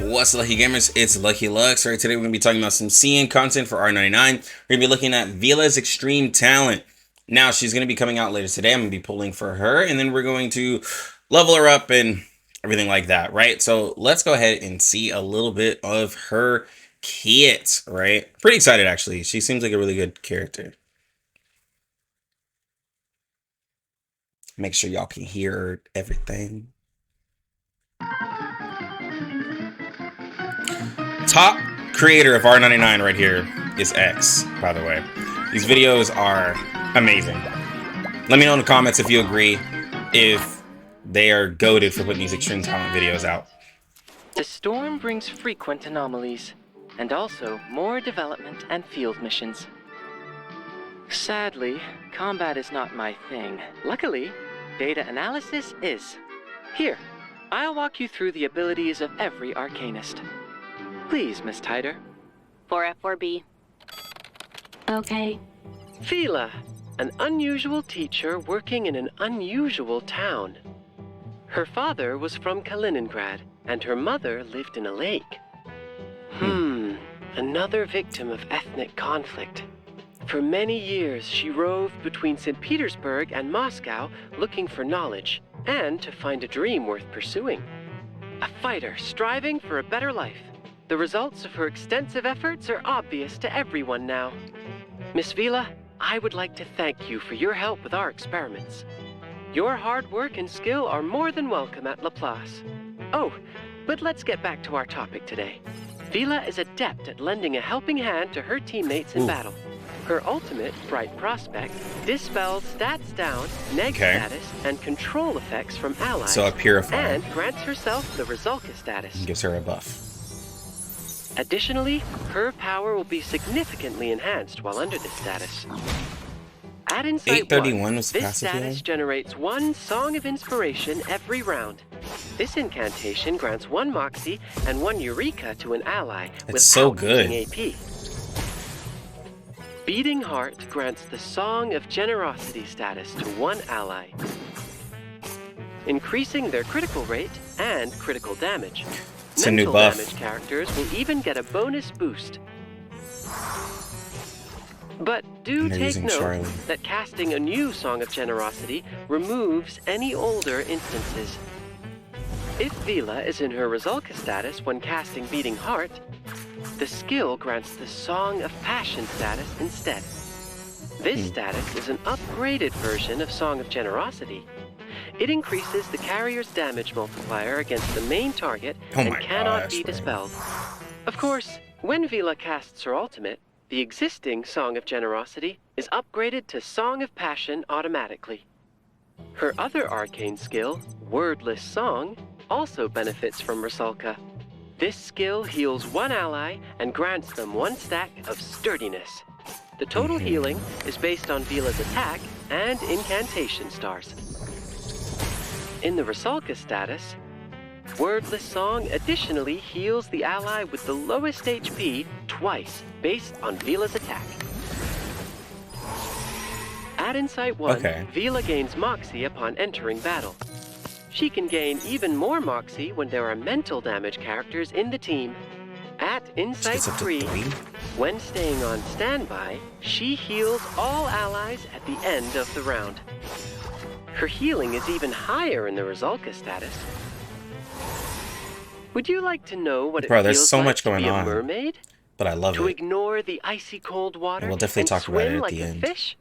What's up, Lucky Gamers? It's Lucky Lux. Right, today we're going to be talking about some CN content for R99. We're going to be looking at Vila's Xtreme talent. Now, she's going to be coming out later today. I'm going to be pulling for her, and then we're going to level her up and everything like that, right? So let's go ahead and see a little bit of her kit, right? Pretty excited, actually. She seems like a really good character. Make sure y'all can hear everything. Top creator of R99 right here is X, by the way. These videos are amazing. Let me know in the comments if you agree, if they are goated for putting these Xtreme talent videos out. The storm brings frequent anomalies, and also more development and field missions. Sadly, combat is not my thing. Luckily, data analysis is. Here, I'll walk you through the abilities of every Arcanist. Please, Miss Tider. 4F4B. Okay. Vila, an unusual teacher working in an unusual town. Her father was from Kaliningrad, and her mother lived in a lake. Another victim of ethnic conflict. For many years, she roved between St. Petersburg and Moscow looking for knowledge and to find a dream worth pursuing. A fighter striving for a better life. The results of her extensive efforts are obvious to everyone now. Miss Vila, I would like to thank you for your help with our experiments. Your hard work and skill are more than welcome at Laplace. Oh, but let's get back to our topic today. Vila is adept at lending a helping hand to her teammates in battle. Her ultimate, Bright Prospect, dispels stats down, neg status, and control effects from allies. So a purifier. And grants herself the Resulka status. And gives her a buff. Additionally, her power will be significantly enhanced while under this status. At Insight 831 1, was this passive status healing? generates one Song of Inspiration every round. This incantation grants one Moxie and one Eureka to an ally It's so without good. using AP. Beating Heart grants the Song of Generosity status to one ally, increasing their critical rate and critical damage. It's a new Mental buff. damage characters will even get a bonus boost. But do And they're take using note Charlie. that casting a new Song of Generosity removes any older instances. If Vila is in her Resulka status when casting Beating Heart, the skill grants the Song of Passion status instead. This status is an upgraded version of Song of Generosity. It increases the carrier's damage multiplier against the main target and cannot be dispelled. Of course, when Vila casts her ultimate, the existing Song of Generosity is upgraded to Song of Passion automatically. Her other arcane skill, Wordless Song, also benefits from Resulka. This skill heals one ally and grants them one stack of Sturdiness. The total healing is based on Vila's attack and incantation stars. In the Resulka status, Wordless Song additionally heals the ally with the lowest HP twice, based on Vila's attack. At Insight 1, Vila gains Moxie upon entering battle. She can gain even more Moxie when there are mental damage characters in the team. At Insight 3, when staying on standby, she heals all allies at the end of the round. Her healing is even higher in the Resulka status. Would you like to know what it feels like to be a mermaid? But I love it. To ignore the icy cold water and we'll definitely and talk about it swim at like the a end. fish?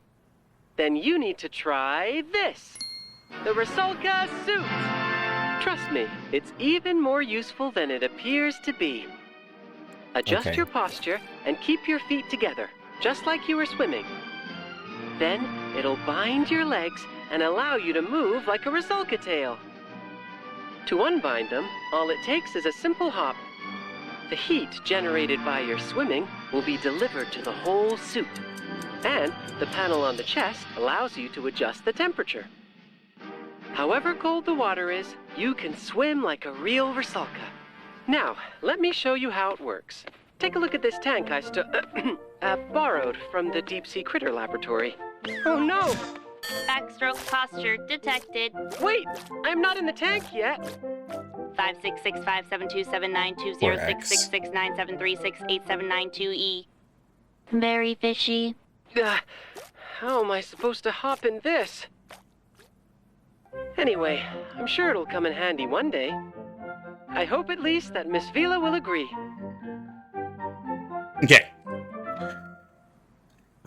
Then you need to try this. The Resulka suit. Trust me, it's even more useful than it appears to be. Adjust your posture and keep your feet together, just like you were swimming. Then it'll bind your legs and allow you to move like a Resulka tail. To unbind them, all it takes is a simple hop. The heat generated by your swimming will be delivered to the whole suit. And the panel on the chest allows you to adjust the temperature. However cold the water is, you can swim like a real Resulka. Now, let me show you how it works. Take a look at this tank I borrowed from the Deep Sea Critter Laboratory. Oh no! Backstroke posture detected. Wait! I'm not in the tank yet! 5665727920666973669736872E. Very fishy. How am I supposed to hop in this? Anyway, I'm sure it'll come in handy one day. I hope at least that Miss Vila will agree. Okay.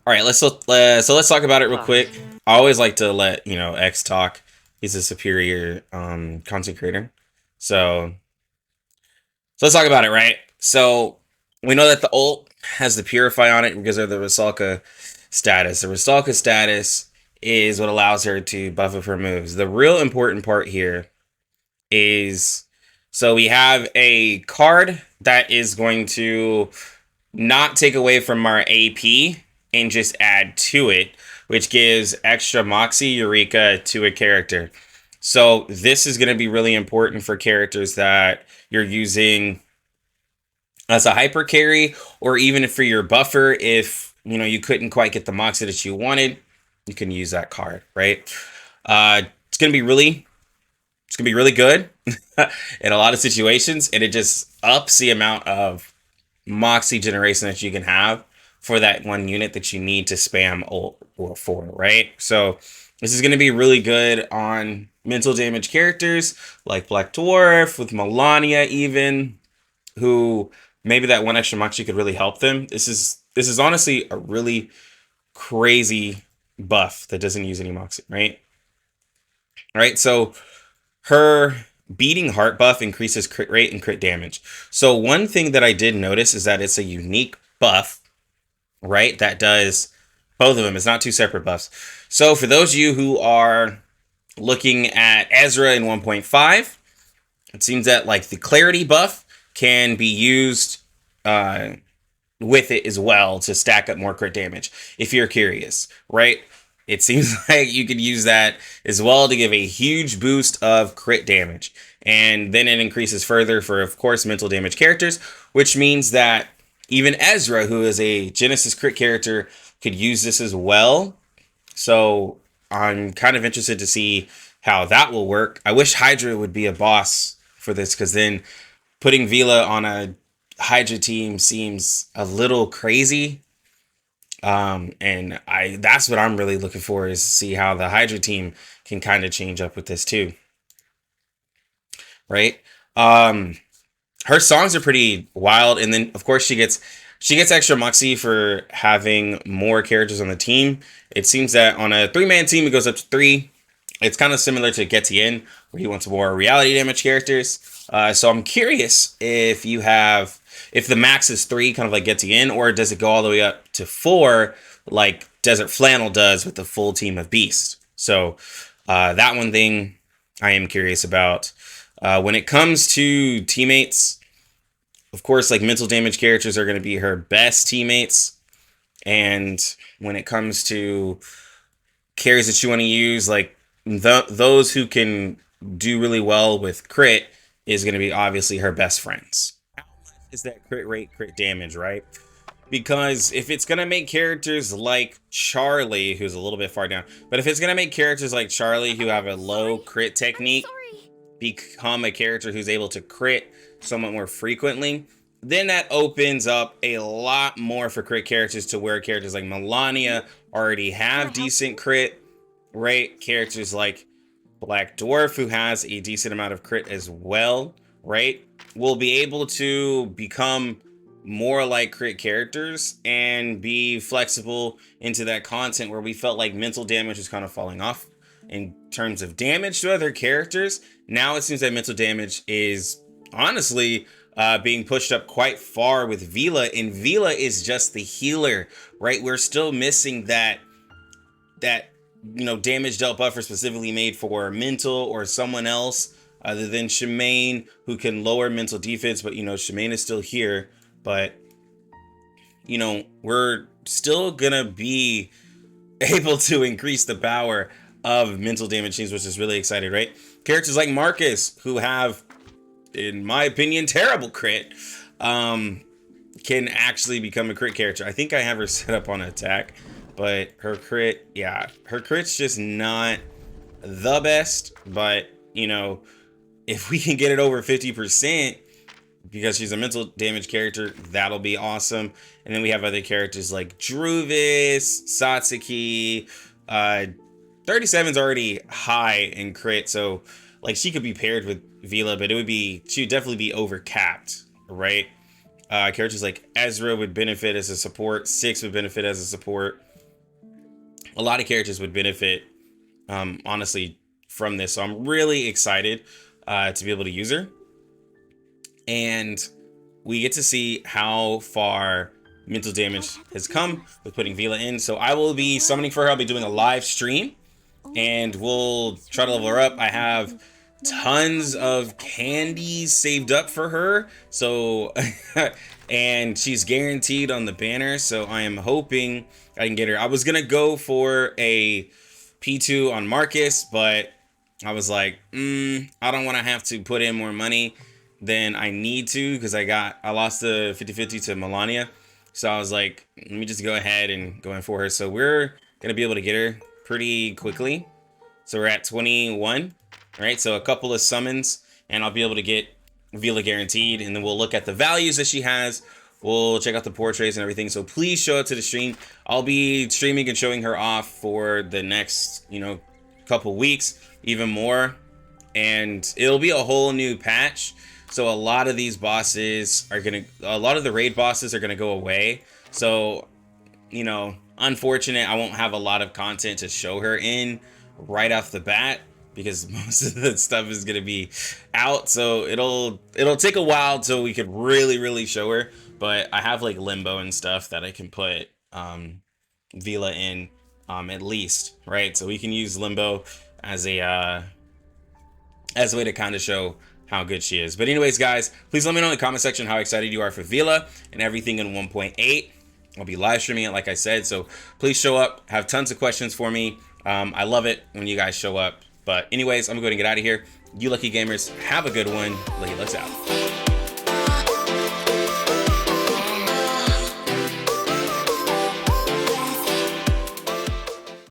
All right, so let's talk about it real quick. I always like to let X talk. He's a superior content creator. So let's talk about it, right? So we know that the ult has the Purify on it because of the Rusalka status. The Rusalka status is what allows her to buff up her moves. The real important part here is, so we have a card that is going to not take away from our AP and just add to it, which gives extra Moxie Eureka to a character. So this is going to be really important for characters that you're using as a hyper carry, or even for your buffer. If you couldn't quite get the Moxie that you wanted, you can use that card, right? It's gonna be really good in a lot of situations, and it just ups the amount of Moxie generation that you can have for that one unit that you need to spam ult for, right? So this is going to be really good on mental damage characters like Black Dwarf, with Melania even, who maybe that one extra Moxie could really help them. This is honestly a really crazy buff that doesn't use any Moxie, right? All right, so her beating heart buff increases crit rate and crit damage. So one thing that I did notice is that it's a unique buff, right? That does both of them. It's not two separate buffs. So for those of you who are looking at Ezra in 1.5, it seems that like the clarity buff can be used with it as well to stack up more crit damage if you're curious, right? It seems like you could use that as well to give a huge boost of crit damage. And then it increases further for, of course, mental damage characters, which means that even Ezra, who is a Genesis crit character, could use this as well. So I'm kind of interested to see how that will work. I wish Hydra would be a boss for this, because then putting Vila on a Hydra team seems a little crazy. And that's what I'm really looking for, is to see how the Hydra team can kind of change up with this too. Right? Her songs are pretty wild, and then of course she gets extra Moxie for having more characters on the team. It seems that on a 3-man team it goes up to 3. It's kind of similar to Getien, where he wants more reality damage characters. So I'm curious if the max is 3, kind of like Getien, or does it go all the way up to 4, like Desert Flannel does with the full team of Beast? So that one thing I am curious about. When it comes to teammates, of course, like mental damage characters are going to be her best teammates. And when it comes to carries that you want to use, like those who can do really well with crit is going to be obviously her best friends. Is that crit rate, crit damage, right? Because if it's going to make characters like Charlie, who's a little bit far down, but if it's going to make characters like Charlie who have a low crit technique become a character who's able to crit somewhat more frequently, then that opens up a lot more for crit characters, to where characters like Melania already have decent crit, right? Characters like Black Dwarf, who has a decent amount of crit as well, right, will be able to become more like crit characters and be flexible into that content where we felt like mental damage was kind of falling off in terms of damage to other characters. Now it seems that mental damage is honestly being pushed up quite far with Vila, and Vila is just the healer, right? We're still missing that damage dealt buffer specifically made for mental or someone else other than Shemaine, who can lower mental defense. But Shemaine is still here, but we're still gonna be able to increase the power of mental damage teams, which is really exciting, right? Characters like Marcus, who have, in my opinion, terrible crit, can actually become a crit character. I think I have her set up on attack, but her crit's just not the best. But if we can get it over 50%, because she's a mental damage character, that'll be awesome. And then we have other characters like Druvis, Satsuki. 37's already high in crit, so like she could be paired with Vila, but she would definitely be over capped, right? Characters like Ezra would benefit as a support. Six would benefit as a support. A lot of characters would benefit, honestly, from this. So I'm really excited to be able to use her. And we get to see how far mental damage has come with putting Vila in. So I will be summoning for her. I'll be doing a live stream and we'll try to level her up. I have tons of candies saved up for her. So, and she's guaranteed on the banner. So I am hoping I can get her. I was going to go for a P2 on Marcus, but I was like, I don't want to have to put in more money than I need to, because I lost the 50-50 to Melania. So I was like, let me just go ahead and go in for her. So we're gonna be able to get her pretty quickly. So we're at 21, right? So a couple of summons and I'll be able to get Vila guaranteed, and then we'll look at the values that she has. We'll check out the portraits and everything. So please show up to the stream. I'll be streaming and showing her off for the next, couple weeks, even more. And it'll be a whole new patch. So a lot of these bosses a lot of the raid bosses are gonna go away. So, unfortunate, I won't have a lot of content to show her in right off the bat, because most of the stuff is gonna be out. So it'll take a while till we could really show her. But I have like Limbo and stuff that I can put Vila in, at least, right? So we can use Limbo as a way to kind of show how good she is. But anyways, guys, please let me know in the comment section how excited you are for Vila and everything in 1.8. I'll be live streaming it, like I said, so please show up. Have tons of questions for me. I love it when you guys show up. But anyways, I'm going to get out of here. You lucky gamers, have a good one. Lucky Lux out.